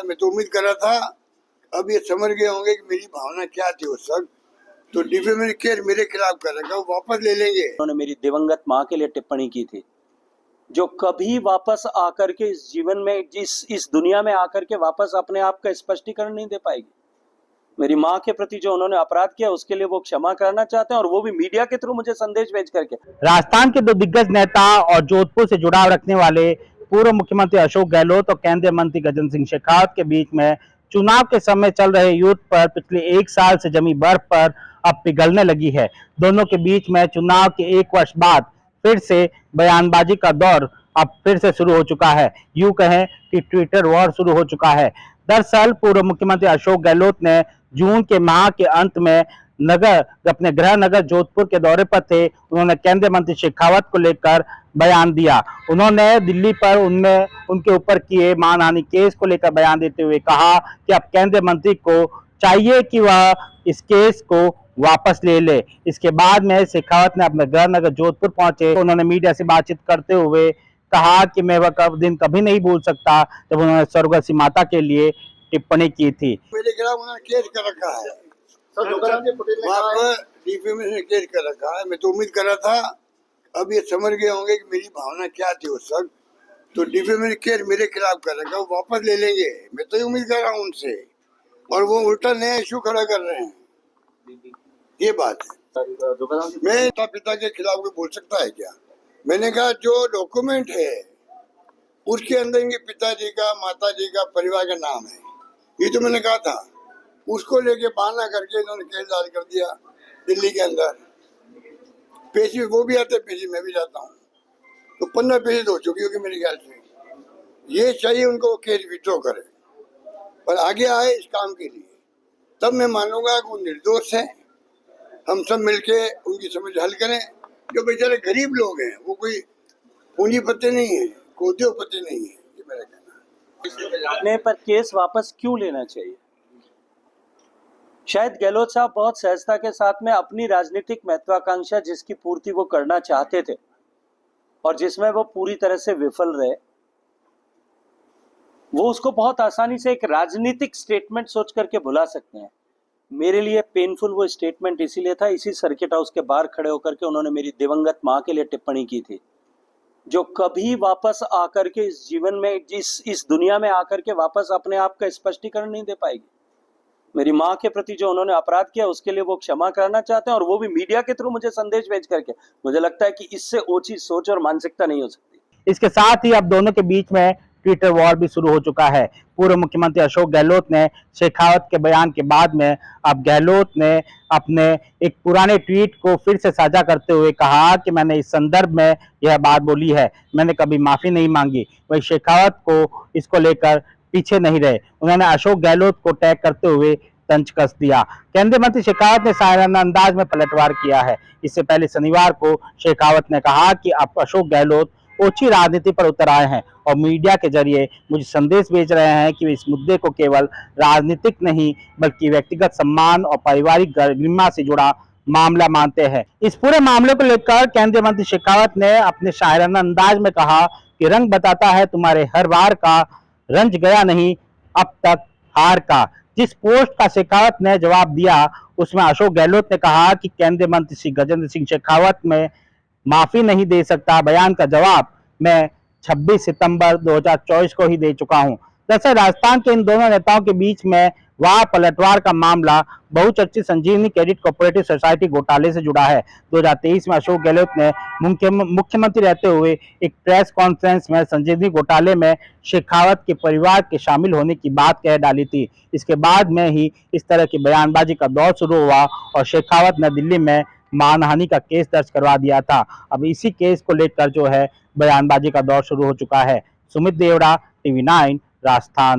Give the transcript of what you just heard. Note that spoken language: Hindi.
है। मैं तो उम्मीद कर रहा था अब ये समझ गए होंगे कि मेरी भावना क्या थी उस वक्त, तो डिफेमेशन केस मेरे खिलाफ कर रखा, वो वापस ले लेंगे। उन्होंने मेरी दिवंगत माँ के लिए टिप्पणी की थी, जो कभी वापस आकर के इस जीवन में इस दुनिया में आकर के वापस अपने आप का स्पष्टीकरण नहीं दे पाएगी। मेरी माँ के प्रति जो उन्होंने अपराध किया उसके लिए वो क्षमा करना चाहते हैं, और वो भी मीडिया के थ्रू मुझे संदेश भेज करके। राजस्थान के दो दिग्गज नेता और जोधपुर से जुड़ाव रखने वाले पूर्व मुख्यमंत्री अशोक गहलोत और केंद्रीय मंत्री गजेंद्र सिंह शेखावत के बीच में चुनाव के समय चल रहे युद्ध पर पिछले एक साल से जमी बर्फ पर अब पिघलने लगी है। दोनों के बीच में चुनाव के एक वर्ष बाद फिर से बयानबाजी का दौर अब फिर से शुरू हो चुका है। यूं कहें कि ट्विटर वॉर शुरू हो चुका है। दरअसल पूर्व मुख्यमंत्री अशोक गहलोत ने जून के माह के अंत में अपने गृह नगर जोधपुर के दौरे पर थे। उन्होंने केंद्रीय मंत्री शेखावत को लेकर बयान दिया। उन्होंने दिल्ली पर उनके ऊपर किए मानहानि केस को लेकर बयान देते हुए कहा कि अब केंद्रीय मंत्री को चाहिए कि वह इस केस को वापस ले ले। इसके बाद में शेखावत ने अपने गृह नगर जोधपुर पहुंचे। उन्होंने मीडिया से बातचीत करते हुए कहा कि मैं वह दिन कभी नहीं भूल सकता जब उन्होंने स्वर्गवासी माता के लिए टिप्पणी की थी। मेरे खिलाफ उन्होंने केस कर रखा है, वहाँ पर डिफेमेशन केस कर रखा है। मैं तो उम्मीद कर रहा था अब ये समझ गए होंगे कि मेरी भावना क्या थी उस वक्त, तो डिफेमेशन केस मेरे खिलाफ कर रखा, वो वापस ले लेंगे। मैं तो ये उम्मीद कर रहा हूँ उनसे, और वो उल्टा नया इशू खड़ा कर रहे हैं। ये बात है। मैं पिता के खिलाफ कोई बोल सकता है क्या? मैंने कहा जो डॉक्यूमेंट है उसके अंदर इनके पिताजी का, माताजी का, परिवार का नाम है, ये तो मैंने कहा था। उसको लेके बहाना करके इन्होंने केस दायर कर दिया दिल्ली के अंदर। पेशी वो भी आते, पेशी मैं भी जाता हूँ, तो 15 पेशी हो चुकी होगी मेरे ख्याल से। ये चाहिए उनको केस विड्रॉ करे और आगे आए इस काम के लिए, तब मैं मानूंगा कि वो निर्दोष है। हम सब मिलके उनकी समस्या हल करें। जो बेचारे गरीब लोग हैं, वो कोई पूंजीपति नहीं है, कोई उद्योगपति नहीं है। ये मेरा कहना है। पर केस वापस क्यों लेना चाहिए? शायद गहलोत साहब बहुत सहजता के साथ में अपनी राजनीतिक महत्वाकांक्षा जिसकी पूर्ति वो करना चाहते थे और जिसमें वो पूरी तरह से विफल रहे, वो उसको बहुत आसानी से एक राजनीतिक स्टेटमेंट सोच करके भुला सकते हैं। मेरे लिए पेनफुल वो स्टेटमेंट इसीलिए था, इसी सर्किट हाउस के बाहर खड़े होकर के उन्होंने मेरी दिवंगत माँ के लिए टिप्पणी की थी, जो कभी वापस आकर के इस जीवन में इस दुनिया में आकर के वापस अपने आप का स्पष्टीकरण नहीं दे पाएगी। मेरी माँ के प्रति जो उन्होंने अपराध किया उसके लिए वो क्षमा करना चाहते हैं, और वो भी मीडिया के थ्रू मुझे संदेश भेज करके। मुझे लगता है कि इससे ओछी सोच और मानसिकता नहीं हो सकती। इसके साथ ही अब दोनों के बीच में ट्विटर वॉर भी शुरू हो चुका है। पूर्व मुख्यमंत्री अशोक गहलोत ने शेखावत के बयान के बाद में अब गहलोत ने अपने एक पुराने ट्वीट को फिर से साझा करते हुए कहा कि मैंने इस संदर्भ में यह बात बोली है, मैंने कभी माफी नहीं मांगी। वही शेखावत को इसको लेकर पीछे नहीं रहे। उन्होंने अशोक गहलोत को टैग करते हुए तंज कस दिया। केंद्रीय मंत्री शेखावत ने शायराना अंदाज में पलटवार किया है। इससे पहले शनिवार को शेखावत ने कहा कि अब अशोक गहलोत ओछी राजनीति पर उतर आए हैं और मीडिया के जरिए मुझे संदेश भेज रहे हैं कि वे इस मुद्दे को केवल राजनीतिक नहीं बल्कि व्यक्तिगत सम्मान और पारिवारिक गरिमा से जुड़ा मामला मानते हैं। इस पूरे मामले को लेकर केंद्रीय मंत्री शेखावत ने अपने शायराना अंदाज में कहा कि रंग बताता है तुम्हारे हर वार का, रंज गया नहीं अब तक हार का। जिस पोस्ट का शेखावत ने जवाब दिया उसमें अशोक गहलोत ने कहा कि केंद्रीय मंत्री श्री गजेंद्र सिंह शेखावत में माफी नहीं दे सकता। बयान का जवाब मैं 26 सितंबर 2024 को ही दे चुका हूं। दरअसल राजस्थान के इन दोनों नेताओं के बीच में वार पलटवार का मामला बहुचर्चित संजीवनी क्रेडिट कोऑपरेटिव सोसाइटी घोटाले से जुड़ा है। 2023 में अशोक गहलोत ने मुख्यमंत्री रहते हुए एक प्रेस कॉन्फ्रेंस में संजीवनी घोटाले में शेखावत के परिवार के शामिल होने की बात कह डाली थी। इसके बाद में ही इस तरह की बयानबाजी का दौर शुरू हुआ और शेखावत ने दिल्ली में मानहानि का केस दर्ज करवा दिया था। अब इसी केस को लेकर जो है बयानबाजी का दौर शुरू हो चुका है। सुमित देवड़ा, TV9 राजस्थान।